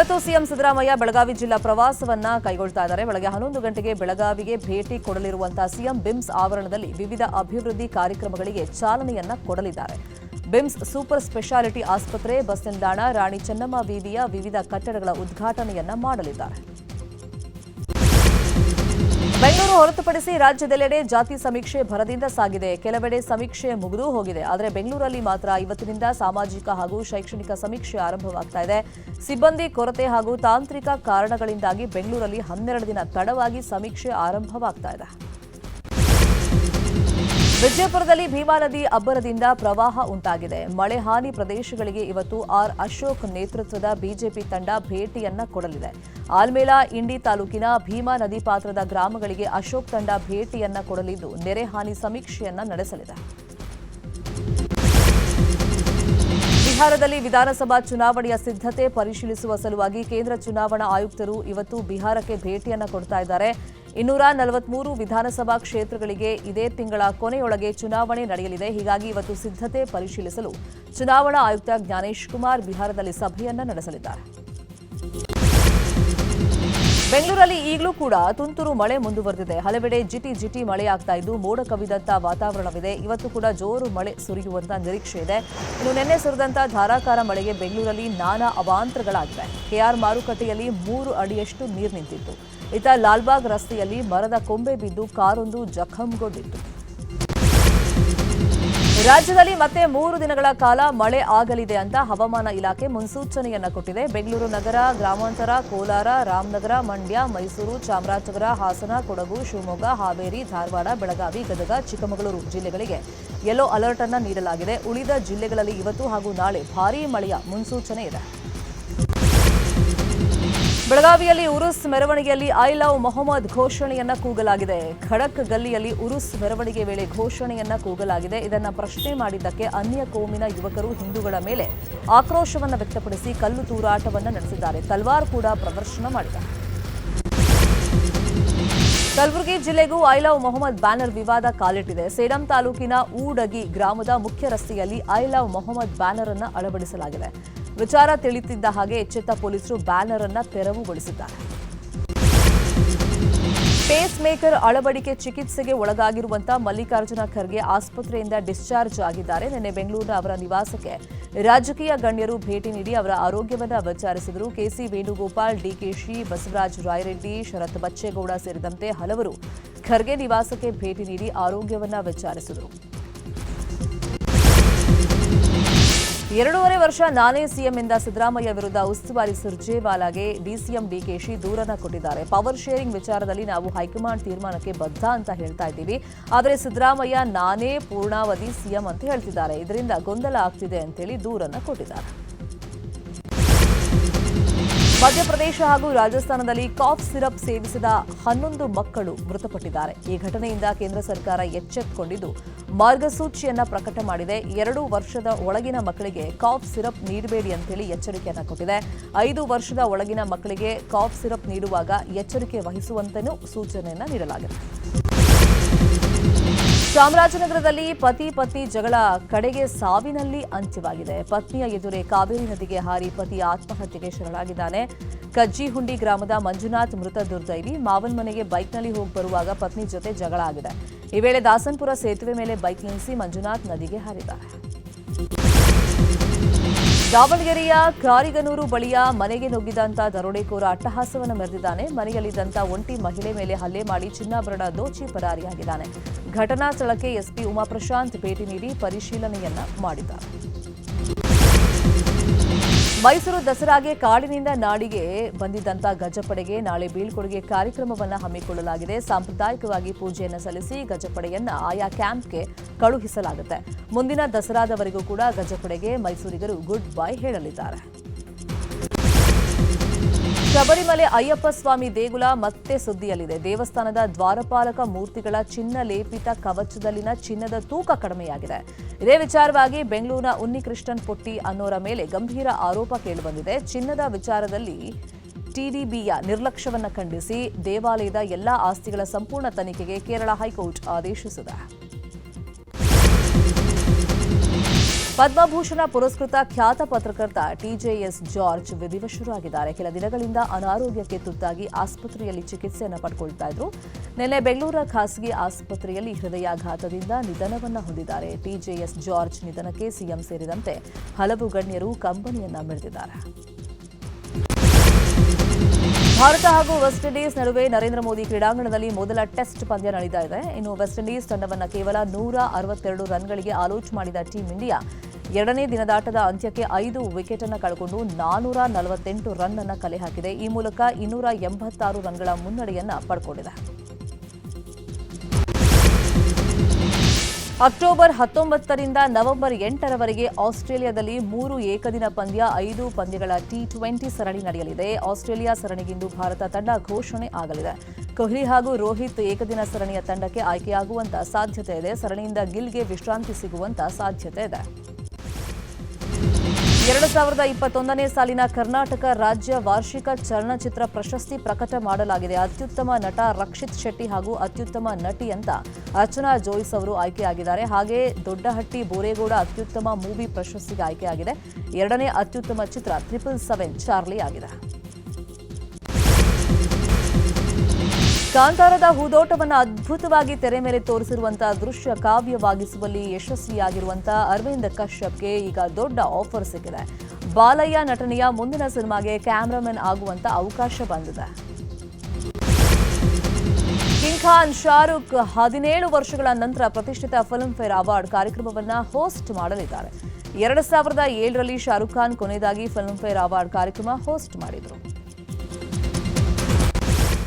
ಇವತ್ತು ಸಿಎಂ ಸಿದ್ದರಾಮಯ್ಯ ಬೆಳಗಾವಿ ಜಿಲ್ಲಾ ಪ್ರವಾಸವನ್ನ ಕೈಗೊಳ್ತಾ ಇದ್ದಾರೆ. ಬೆಳಗ್ಗೆ 11 ಗಂಟೆಗೆ ಬೆಳಗಾವಿಗೆ ಭೇಟಿ ಕೊಡಲಿರುವಂತಹ ಸಿಎಂ ಬಿಮ್ಸ್ ಆವರಣದಲ್ಲಿ ವಿವಿಧ ಅಭಿವೃದ್ಧಿ ಕಾರ್ಯಕ್ರಮಗಳಿಗೆ ಚಾಲನೆಯನ್ನ ಕೊಡಲಿದ್ದಾರೆ. ಬಿಮ್ಸ್ ಸೂಪರ್ ಸ್ಪೆಷಾಲಿಟಿ ಆಸ್ಪತ್ರೆ, ಬಸ್ ನಿಲ್ದಾಣ, ರಾಣಿ ಚೆನ್ನಮ್ಮ ವಿವಿಯ ವಿವಿಧ ಕಟ್ಟಡಗಳ ಉದ್ಘಾಟನೆಯನ್ನ ಮಾಡಲಿದ್ದಾರೆ. ಬೆಂಗಳೂರು ಹೊರತುಪಡಿಸಿ ರಾಜ್ಯದೆಲ್ಲೆಡೆ ಜಾತಿ ಸಮೀಕ್ಷೆ ಭರದಿಂದ ಸಾಗಿದೆ. ಕೆಲವೆಡೆ ಸಮೀಕ್ಷೆ ಮುಗಿದು ಹೋಗಿದೆ. ಆದರೆ ಬೆಂಗಳೂರಲ್ಲಿ ಮಾತ್ರ ಇವತ್ತಿನಿಂದ ಸಾಮಾಜಿಕ ಹಾಗೂ ಶೈಕ್ಷಣಿಕ ಸಮೀಕ್ಷೆ ಆರಂಭವಾಗ್ತಾ ಇದೆ. ಸಿಬ್ಬಂದಿ ಕೊರತೆ ಹಾಗೂ ತಾಂತ್ರಿಕ ಕಾರಣಗಳಿಂದಾಗಿ ಬೆಂಗಳೂರಲ್ಲಿ 12 ದಿನ ತಡವಾಗಿ ಸಮೀಕ್ಷೆ ಆರಂಭವಾಗ್ತಾ ಇದೆ. ವಿಜಯಪುರದಲ್ಲಿ ಭೀಮಾ ನದಿ ಅಬ್ಬರದಿಂದ ಪ್ರವಾಹ ಉಂಟಾಗಿದೆ. ಮಳೆ ಹಾನಿ ಪ್ರದೇಶಗಳಿಗೆ ಇವತ್ತು ಆರ್ ಅಶೋಕ್ ನೇತೃತ್ವದ ಬಿಜೆಪಿ ತಂಡ ಭೇಟಿಯನ್ನ ಕೊಡಲಿದೆ. ಆಲ್ಮೇಲ ಇಂಡಿ ತಾಲೂಕಿನ ಭೀಮಾ ನದಿ ಪಾತ್ರದ ಗ್ರಾಮಗಳಿಗೆ ಅಶೋಕ್ ತಂಡ ಭೇಟಿಯನ್ನ ಕೊಡಲಿದ್ದು ನೆರೆ ಹಾನಿ ಸಮೀಕ್ಷೆಯನ್ನ ನಡೆಸಲಿದೆ. ಬಿಹಾರದಲ್ಲಿ ವಿಧಾನಸಭಾ ಚುನಾವಣೆಯ ಸಿದ್ಧತೆ ಪರಿಶೀಲಿಸುವ ಸಲುವಾಗಿ ಕೇಂದ್ರ ಚುನಾವಣಾ ಆಯುಕ್ತರು ಇವತ್ತು ಬಿಹಾರಕ್ಕೆ ಭೇಟಿಯನ್ನ ಕೊಡ್ತಾ ಇದ್ದಾರೆ. 243 ವಿಧಾನಸಭಾ ಕ್ಷೇತ್ರಗಳಿಗೆ ಇದೇ ತಿಂಗಳ ಕೊನೆಯೊಳಗೆ ಚುನಾವಣೆ ನಡೆಯಲಿದೆ. ಹೀಗಾಗಿ ಇವತ್ತು ಸಿದ್ಧತೆ ಪರಿಶೀಲಿಸಲು ಚುನಾವಣಾ ಆಯುಕ್ತ ಜ್ಞಾನೇಶ್ ಕುಮಾರ್ ಬಿಹಾರದಲ್ಲಿ ಸಭೆಯನ್ನ ನಡೆಸಲಿದ್ದಾರೆ. ಬೆಂಗಳೂರಲ್ಲಿ ಈಗಲೂ ಕೂಡ ತುಂತುರು ಮಳೆ ಮುಂದುವರೆದಿದೆ. ಹಲವೆಡೆ ಜಿಟಿ ಮಳೆಯಾಗ್ತಾ ಇದ್ದು ಮೋಡ ಕವಿದಂತ ವಾತಾವರಣವಿದೆ. ಇವತ್ತು ಕೂಡ ಜೋರು ಮಳೆ ಸುರಿಯುವಂತ ನಿರೀಕ್ಷೆ ಇದೆ. ಇನ್ನು ನಿನ್ನೆ ಸುರಿದಂತ ಧಾರಾಕಾರ ಮಳೆಗೆ ಬೆಂಗಳೂರಲ್ಲಿ ನಾನಾ ಅವಾಂತರಗಳಾಗಿವೆ. ಕೆಆರ್ ಮಾರುಕಟ್ಟೆಯಲ್ಲಿ 3 ಅಡಿಯಷ್ಟು ನೀರು ನಿಂತಿತ್ತು. ಇತ್ತ ಲಾಲ್ಬಾಗ್ ರಸ್ತೆಯಲ್ಲಿ ಮರದ ಕೊಂಬೆ ಬಿದ್ದು ಕಾರೊಂದು ಜಖಂಗೊಂಡಿತ್ತು. ರಾಜ್ಯದಲ್ಲಿ ಮತ್ತೆ 3 ದಿನಗಳ ಕಾಲ ಮಳೆ ಆಗಲಿದೆ ಅಂತ ಹವಾಮಾನ ಇಲಾಖೆ ಮುನ್ಸೂಚನೆಯನ್ನ ಕೊಟ್ಟಿದೆ. ಬೆಂಗಳೂರು ನಗರ, ಗ್ರಾಮಾಂತರ, ಕೋಲಾರ, ರಾಮನಗರ, ಮಂಡ್ಯ, ಮೈಸೂರು, ಚಾಮರಾಜನಗರ, ಹಾಸನ, ಕೊಡಗು, ಶಿವಮೊಗ್ಗ, ಹಾವೇರಿ, ಧಾರವಾಡ, ಬೆಳಗಾವಿ, ಗದಗ, ಚಿಕ್ಕಮಗಳೂರು ಜಿಲ್ಲೆಗಳಿಗೆ ಯೆಲ್ಲೋ ಅಲರ್ಟ್ ಅನ್ನು ನೀಡಲಾಗಿದೆ. ಉಳಿದ ಜಿಲ್ಲೆಗಳಲ್ಲಿ ಇವತ್ತು ಹಾಗೂ ನಾಳೆ ಭಾರೀ ಮಳೆಯ ಮುನ್ಸೂಚನೆ ಇದೆ. ಬೆಳಗಾವಿಯಲ್ಲಿ ಉರುಸ್ ಮೆರವಣಿಗೆಯಲ್ಲಿ ಐ ಲವ್ ಮೊಹಮ್ಮದ್ ಘೋಷಣೆಯನ್ನ ಕೂಗಲಾಗಿದೆ. ಖಡಕ್ ಗಲ್ಲಿಯಲ್ಲಿ ಉರುಸ್ ಮೆರವಣಿಗೆ ವೇಳೆ ಘೋಷಣೆಯನ್ನ ಕೂಗಲಾಗಿದೆ. ಇದನ್ನ ಪ್ರಶ್ನೆ ಮಾಡಿದ್ದಕ್ಕೆ ಅನ್ಯ ಕೋಮಿನ ಯುವಕರು ಹಿಂದೂಗಳ ಮೇಲೆ ಆಕ್ರೋಶವನ್ನ ವ್ಯಕ್ತಪಡಿಸಿ ಕಲ್ಲು ತೂರಾಟವನ್ನ ನಡೆಸಿದ್ದಾರೆ. ತಲ್ವಾರ್ ಕೂಡ ಪ್ರದರ್ಶನ ಮಾಡಿದ್ದಾರೆ. ಕಲಬುರಗಿ ಜಿಲ್ಲೆಗೂ ಐ ಲವ್ ಮೊಹಮ್ಮದ್ ಬ್ಯಾನರ್ ವಿವಾದ ಕಾಲಿಟ್ಟಿದೆ. ಸೇಡಂ ತಾಲೂಕಿನ ಊಡಗಿ ಗ್ರಾಮದ ಮುಖ್ಯ ರಸ್ತೆಯಲ್ಲಿ ಐ ಲವ್ ಮೊಹಮ್ಮದ್ ಬ್ಯಾನರ್ ಅನ್ನು ಅಳವಡಿಸಲಾಗಿದೆ. ವಿಚಾರ ತಿಳಿಯುತ್ತಿದ್ದ ಹಾಗೆ ಎಚ್ಚೆತ್ತ ಪೊಲೀಸರು ಬ್ಯಾನರ್ ಅನ್ನು ತೆರವುಗೊಳಿಸಿದ್ದಾರೆ. ಪೇಸ್ ಮೇಕರ್ ಅಳವಡಿಕೆ ಚಿಕಿತ್ಸೆಗೆ ಒಳಗಾಗಿರುವಂತಹ ಮಲ್ಲಿಕಾರ್ಜುನ ಖರ್ಗೆ ಆಸ್ಪತ್ರೆಯಿಂದ ಡಿಸ್ಚಾರ್ಜ್ ಆಗಿದ್ದಾರೆ. ನಿನ್ನೆ ಬೆಂಗಳೂರಿನ ಅವರ ನಿವಾಸಕ್ಕೆ ರಾಜಕೀಯ ಗಣ್ಯರು ಭೇಟಿ ನೀಡಿ ಅವರ ಆರೋಗ್ಯವನ್ನು ವಿಚಾರಿಸಿದರು. ಕೆಸಿ ವೇಣುಗೋಪಾಲ್, ಡಿಕೆಶಿ, ಬಸವರಾಜ ರಾಯರೆಡ್ಡಿ, ಶರತ್ ಬಚ್ಚೇಗೌಡ ಸೇರಿದಂತೆ ಹಲವರು ಖರ್ಗೆ ನಿವಾಸಕ್ಕೆ ಭೇಟಿ ನೀಡಿ ಆರೋಗ್ಯವನ್ನು ವಿಚಾರಿಸಿದರು. 2.5 ವರ್ಷ ನಾನೇ ಸಿಎಂ ಎಂದ ಸಿದ್ದರಾಮಯ್ಯ ವಿರುದ್ಧ ಉಸ್ತುವಾರಿ ಸುರ್ಜೇವಾಲಾಗೆ ಡಿಸಿಎಂ ಡಿಕೆಶಿ ದೂರನ್ನ ಕೊಟ್ಟಿದ್ದಾರೆ. ಪವರ್ ಶೇರಿಂಗ್ ವಿಚಾರದಲ್ಲಿ ನಾವು ಹೈಕಮಾಂಡ್ ತೀರ್ಮಾನಕ್ಕೆ ಬದ್ಧ ಅಂತ ಹೇಳ್ತಾ ಇದ್ದೀವಿ. ಆದರೆ ಸಿದ್ದರಾಮಯ್ಯ ನಾನೇ ಪೂರ್ಣಾವಧಿ ಸಿಎಂ ಅಂತ ಹೇಳ್ತಿದ್ದಾರೆ. ಇದರಿಂದ ಗೊಂದಲ ಆಗ್ತಿದೆ ಅಂತೇಳಿ ದೂರನ್ನ ಕೊಟ್ಟಿದ್ದಾರೆ. ಮಧ್ಯಪ್ರದೇಶ ಹಾಗೂ ರಾಜಸ್ಥಾನದಲ್ಲಿ ಕಾಫ್ ಸಿರಪ್ ಸೇವಿಸಿದ 11 ಮಕ್ಕಳು ಮೃತಪಟ್ಟಿದ್ದಾರೆ. ಈ ಘಟನೆಯಿಂದ ಕೇಂದ್ರ ಸರ್ಕಾರ ಎಚ್ಚೆತ್ತುಕೊಂಡಿದ್ದು ಮಾರ್ಗಸೂಚಿಯನ್ನ ಪ್ರಕಟ ಮಾಡಿದೆ. 2 ವರ್ಷದ ಒಳಗಿನ ಮಕ್ಕಳಿಗೆ ಕಾಫ್ ಸಿರಪ್ ನೀಡಬೇಡಿ ಅಂತೇಳಿ ಎಚ್ಚರಿಕೆಯನ್ನ ಕೊಟ್ಟಿದೆ. 5 ವರ್ಷದ ಒಳಗಿನ ಮಕ್ಕಳಿಗೆ ಕಾಫ್ ಸಿರಪ್ ನೀಡುವಾಗ ಎಚ್ಚರಿಕೆ ವಹಿಸುವಂತೆಯೂ ಸೂಚನೆಯನ್ನ ನೀಡಲಾಗಿದೆ. ಚಾಮರಾಜನಗರದಲ್ಲಿ ಪತಿ ಜಗಳ ಕಡೆಗೆ ಸಾವಿನಲ್ಲಿ ಅಂತ್ಯವಾಗಿದೆ. ಪತ್ನಿಯ ಎದುರೇ ಕಾವೇರಿ ನದಿಗೆ ಹಾರಿ ಪತಿ ಆತ್ಮಹತ್ಯೆಗೆ ಶರಣಾಗಿದ್ದಾನೆ. ಕಜ್ಜಿಹುಂಡಿ ಗ್ರಾಮದ ಮಂಜುನಾಥ್ ಮೃತ ದುರ್ದೈವಿ. ಮಾವನ ಮನೆಗೆ ಬೈಕ್ನಲ್ಲಿ ಹೋಗಿ ಬರುವಾಗ ಪತ್ನಿ ಜೊತೆ ಜಗಳ ಆಗಿದೆ. ಈ ವೇಳೆ ದಾಸನ್ಪುರ ಸೇತುವೆ ಮೇಲೆ ಬೈಕ್ ನಿಲ್ಲಿಸಿ ಮಂಜುನಾಥ್ ನದಿಗೆ ಹಾರಿದ್ದಾರೆ. ದಾವಣಗೆರೆಯ ಕಾರಿಗನೂರು ಬಳಿಯ ಮನೆಗೆ ನುಗ್ಗಿದಂತ ದರೋಡೆಕೋರ ಅಟ್ಟಹಾಸವನ್ನು ಮೆರೆದಿದ್ದಾನೆ. ಮನೆಯಲ್ಲಿದ್ದಂತ ಒಂಟಿ ಮಹಿಳೆ ಮೇಲೆ ಹಲ್ಲೆ ಮಾಡಿ ಚಿನ್ನಾಭರಣ ದೋಚಿ ಪರಾರಿಯಾಗಿದ್ದಾನೆ. ಘಟನಾ ಸ್ಥಳಕ್ಕೆ ಎಸ್ಪಿ ಉಮಾಪ್ರಶಾಂತ್ ಭೇಟಿ ನೀಡಿ ಪರಿಶೀಲನೆಯನ್ನ ಮಾಡಿದ್ದಾರೆ. ಮೈಸೂರು ದಸರಾಗೆ ಕಾಡಿನಿಂದ ನಾಡಿಗೆ ಬಂದಿದ್ದಂತ ಗಜಪಡೆಗೆ ನಾಳೆ ಬೀಳ್ಕೊಡುಗೆ ಕಾರ್ಯಕ್ರಮವನ್ನು ಹಮ್ಮಿಕೊಳ್ಳಲಾಗಿದೆ. ಸಾಂಪ್ರದಾಯಿಕವಾಗಿ ಪೂಜೆಯನ್ನು ಸಲ್ಲಿಸಿ ಗಜಪಡೆಯನ್ನ ಆಯಾ ಕ್ಯಾಂಪ್ಗೆ ಕಳುಹಿಸಲಾಗುತ್ತೆ. ಮುಂದಿನ ದಸರಾದವರೆಗೂ ಕೂಡ ಗಜಪಡೆಗೆ ಮೈಸೂರಿಗರು ಗುಡ್ ಬೈ ಹೇಳಲಿದ್ದಾರೆ. ಶಬರಿಮಲೆ ಅಯ್ಯಪ್ಪ ಸ್ವಾಮಿ ದೇಗುಲ ಮತ್ತೆ ಸುದ್ದಿಯಲ್ಲಿದೆ. ದೇವಸ್ಥಾನದ ದ್ವಾರಪಾಲಕ ಮೂರ್ತಿಗಳ ಚಿನ್ನ ಲೇಪಿತ ಕವಚದಲ್ಲಿನ ಚಿನ್ನದ ತೂಕ ಕಡಿಮೆಯಾಗಿದೆ. ಇದೇ ವಿಚಾರವಾಗಿ ಬೆಂಗಳೂರಿನ ಉನ್ನಿಕೃಷ್ಣನ್ ಪೊಟ್ಟಿ ಅನ್ನೋರ ಮೇಲೆ ಗಂಭೀರ ಆರೋಪ ಕೇಳಿಬಂದಿದೆ. ಚಿನ್ನದ ವಿಚಾರದಲ್ಲಿ ಟಿಡಿಬಿಯ ನಿರ್ಲಕ್ಷ್ಯವನ್ನು ಖಂಡಿಸಿ ದೇವಾಲಯದ ಎಲ್ಲಾ ಆಸ್ತಿಗಳ ಸಂಪೂರ್ಣ ತನಿಖೆಗೆ ಕೇರಳ ಹೈಕೋರ್ಟ್ ಆದೇಶಿಸಿದೆ. ಪದ್ಮಭೂಷಣ ಪುರಸ್ಕೃತ ಖ್ಯಾತ ಪತ್ರಕರ್ತ ಟಿಜೆಎಸ್ ಜಾರ್ಜ್ ವಿಧಿವಶರಾಗಿದ್ದಾರೆ. ಕೆಲ ದಿನಗಳಿಂದ ಅನಾರೋಗ್ಯಕ್ಕೆ ತುತ್ತಾಗಿ ಆಸ್ಪತ್ರೆಯಲ್ಲಿ ಚಿಕಿತ್ಸೆಯನ್ನು ಪಡ್ಕೊಳ್ತಾ ಇದ್ರು. ನಿನ್ನೆ ಬೆಂಗಳೂರಿನ ಖಾಸಗಿ ಆಸ್ಪತ್ರೆಯಲ್ಲಿ ಹೃದಯಾಘಾತದಿಂದ ನಿಧನವನ್ನ ಹೊಂದಿದ್ದಾರೆ. ಟಿಜೆಎಸ್ ಜಾರ್ಜ್ ನಿಧನಕ್ಕೆ ಸಿಎಂ ಸೇರಿದಂತೆ ಹಲವು ಗಣ್ಯರು ಕಂಬನಿಯನ್ನ ಮಿಡಿದಿದ್ದಾರೆ. ಭಾರತ ಹಾಗೂ ವೆಸ್ಟ್ ಇಂಡೀಸ್ ನಡುವೆ ನರೇಂದ್ರ ಮೋದಿ ಕ್ರೀಡಾಂಗಣದಲ್ಲಿ ಮೊದಲ ಟೆಸ್ಟ್ ಪಂದ್ಯ ನಡೆಯುತ್ತಾ ಇದೆ. ಇನ್ನು ವೆಸ್ಟ್ ಇಂಡೀಸ್ ತಂಡವನ್ನು ಕೇವಲ 162 ರನ್ಗಳಿಗೆ ಆಲೌಟ್ ಮಾಡಿದ ಟೀಂ ಇಂಡಿಯಾ ಎರಡನೇ ದಿನದಾಟದ ಅಂತ್ಯಕ್ಕೆ 5 ವಿಕೆಟ್ ಅನ್ನು ಕಳೆದುಕೊಂಡು 448 ರನ್ ಅನ್ನು ಕಲೆ ಹಾಕಿದೆ. ಈ ಮೂಲಕ 286 ರನ್ಗಳ ಮುನ್ನಡೆಯನ್ನ ಪಡ್ಕೊಂಡಿದೆ. ಅಕ್ಟೋಬರ್ 19ರಿಂದ ನವೆಂಬರ್ 8ರವರೆಗೆ ಆಸ್ಟ್ರೇಲಿಯಾದಲ್ಲಿ 3 ಏಕದಿನ ಪಂದ್ಯ, 5 ಪಂದ್ಯಗಳ ಟಿ20 ಸರಣಿ ನಡೆಯಲಿದೆ. ಆಸ್ಟ್ರೇಲಿಯಾ ಸರಣಿಗಿಂದು ಭಾರತ ತಂಡ ಘೋಷಣೆ ಆಗಲಿದೆ. ಕೊಹ್ಲಿ ಹಾಗೂ ರೋಹಿತ್ ಏಕದಿನ ಸರಣಿಯ ತಂಡಕ್ಕೆ ಆಯ್ಕೆಯಾಗುವಂತ ಸಾಧ್ಯತೆ ಇದೆ. ಸರಣಿಯಿಂದ ಗಿಲ್ಗೆ ವಿಶ್ರಾಂತಿ ಸಿಗುವಂತ ಸಾಧ್ಯತೆ ಇದೆ. 2021ನೇ ಸಾಲಿನ ಕರ್ನಾಟಕ ರಾಜ್ಯ ವಾರ್ಷಿಕ ಚಲನಚಿತ್ರ ಪ್ರಶಸ್ತಿ ಪ್ರಕಟ ಮಾಡಲಾಗಿದೆ. ಅತ್ಯುತ್ತಮ ನಟ ರಕ್ಷಿತ್ ಶೆಟ್ಟಿ ಹಾಗೂ ಅತ್ಯುತ್ತಮ ನಟಿ ಅಂತ ಅರ್ಚನಾ ಜೋಯ್ಸ್ ಅವರು ಆಯ್ಕೆಯಾಗಿದ್ದಾರೆ. ಹಾಗೆ ದೊಡ್ಡಹಟ್ಟಿ ಬೋರೇಗೌಡ ಅತ್ಯುತ್ತಮ ಮೂವಿ ಪ್ರಶಸ್ತಿಗೆ ಆಯ್ಕೆಯಾಗಿದೆ. ಎರಡನೇ ಅತ್ಯುತ್ತಮ ಚಿತ್ರ 777 ಚಾರ್ಲಿ ಆಗಿದೆ. ಕಾಂತಾರದ ಹೂದೋಟವನ್ನು ಅದ್ಭುತವಾಗಿ ತೆರೆ ಮೇಲೆ ತೋರಿಸಿರುವಂತಹ ದೃಶ್ಯ ಕಾವ್ಯವಾಗಿಸುವಲ್ಲಿ ಯಶಸ್ವಿಯಾಗಿರುವಂತಹ ಅರವಿಂದ್ ಕಶ್ಯಪ್ಗೆ ಈಗ ದೊಡ್ಡ ಆಫರ್ ಸಿಕ್ಕಿದೆ. ಬಾಲಯ್ಯ ನಟನೆಯ ಮುಂದಿನ ಸಿನಿಮಾಗೆ ಕ್ಯಾಮರಾಮನ್ ಆಗುವಂತ ಅವಕಾಶ ಬಂದಿದೆ. ಕಿಂಗ್ ಖಾನ್ ಶಾರುಖ್ 17 ವರ್ಷಗಳ ನಂತರ ಪ್ರತಿಷ್ಠಿತ ಫಿಲ್ಮ್ ಫೇರ್ ಅವಾರ್ಡ್ ಕಾರ್ಯಕ್ರಮವನ್ನು ಹೋಸ್ಟ್ ಮಾಡಲಿದ್ದಾರೆ. 2007ರಲ್ಲಿ ಶಾರುಖ್ ಖಾನ್ ಕೊನೆಯದಾಗಿ ಫಿಲ್ಮ್ ಫೇರ್ ಅವಾರ್ಡ್ ಕಾರ್ಯಕ್ರಮ ಹೋಸ್ಟ್ ಮಾಡಿದರು.